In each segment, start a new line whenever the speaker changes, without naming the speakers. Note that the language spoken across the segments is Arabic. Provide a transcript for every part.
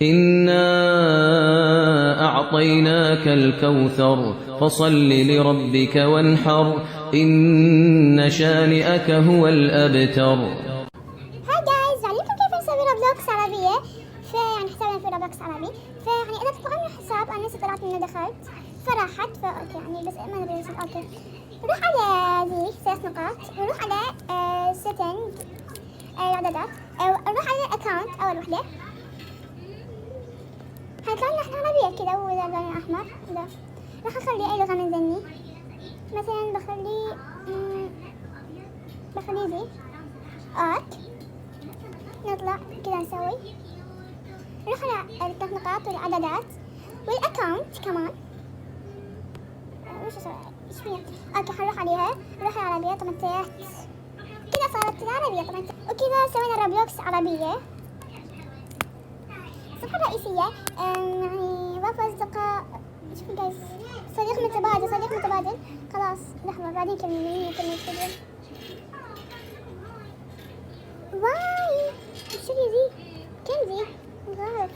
إنا أعطيناك الكوثر فصل لربك وانحر إن شانئك هو الأبتر.
هاي جايز، علمكم كيف نسوي روبلوكس عربية. فيعني حسابنا في روبلوكس عربي، فيعني إذا تطلعون الحساب أنا لسه طلعت منه دخلت فراحت فأوكي يعني بس ما ندري أوكي. نروح على ذي 3 نقاط ونروح على سيتنج الإعدادات، نروح على الأكاونت أول وحدة. هيطلع لنا احنا عربية كذا وإذا لون أحمر كذا. راح أخلي أي لغة من ذني، مثلا بخلي ذي نطلع كذا نسوي. نروح على 3 نقاط والإعدادات والأكاونت كمان. وش اسوي؟ ايش فيها؟ اوكي حنروح عليها، نروح على العربية. طبعا تيات كذا صارت العربية طبعا، وكذا سوينا روبلوكس عربية. الصفحة الرئيسية يعني وفى أصدقاء، شوفوا جايز، صديق متبادل. خلاص لحظة بعدين كملين كذا. واي ايش ذي؟ كم ذي؟ غلط.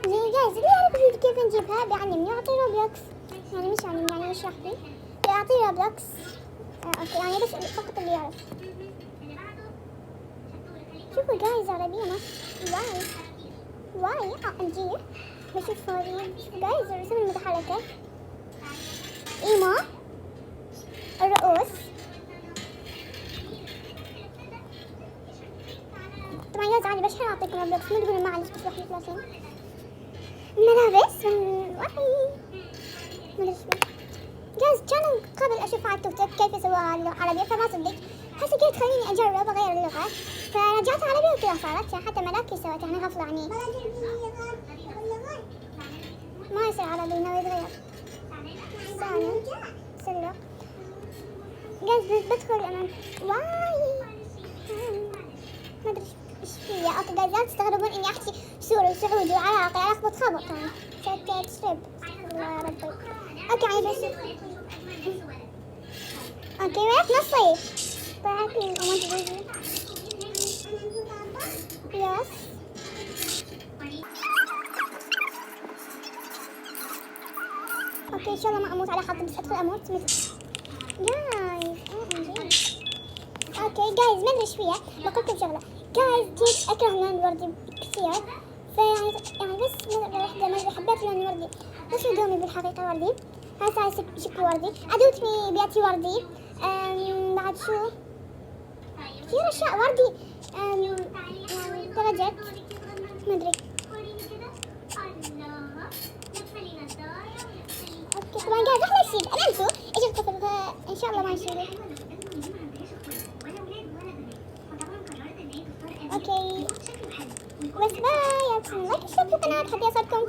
جايز اللي يعرف كيف نجيبها بيعلمني ويعطي روبلوكس، يعني مش يعلمني يعني يشرح لي بيعطي روبلوكس. اوكي يعني بس فقط اللي يعرف. شوفوا جايز عربية واي نجيب بشوف هذي. شوفوا جايز الرسوم المتحركة، إيمو، الرؤوس. طبعا جايز عادي بشحن أعطيكم روبلوكس، ما تقولوا معلش بس واحد 30. ملابس واي ما ادري ايش جايز. كان قبل اشوف على التيك توك كيف يسووها عربية فما صدقت، حسيت قلت خليني اجرب اغير اللغة فرجعت عربية وكذا صارت. يعني حتى ملاكي سويت يعني غفلة عني ما يصير عربي ناوي يتغير. ثانية سلق جايز بدخل انا واي ما ادري ايش فيها. اوكي جايز لا تستغربون اني احكي سوري وسعودي وعراقي، الخبط يعني تشرب الله يا ربي. اوكي يعني بس اوكي وقت نصي طلعت لي ما تدري يس. اوكي ان شاء الله ما اموت على حظي، بس ادخل اموت مثل جايز. اوكي جايز ما ادري ايش فيها، بقول لكم شغله جايز. جيت اكره لون الوردي كثير، فيعني بس مرة واحدة ما حبيت لون الوردي. بس دومي بالحقيقة وردي، هسه شكل وردي. عدوتني بياتي وردي. بعد شو كثير اشياء وردي يعني درجات ما ادري. اوكي طبعا قاعد احلى شيء انا انسوا ايش القصة، ان شاء الله ما يشيلوا. اوكي بس باي، لايك اشتركوا في القناة حتى يصلكم كل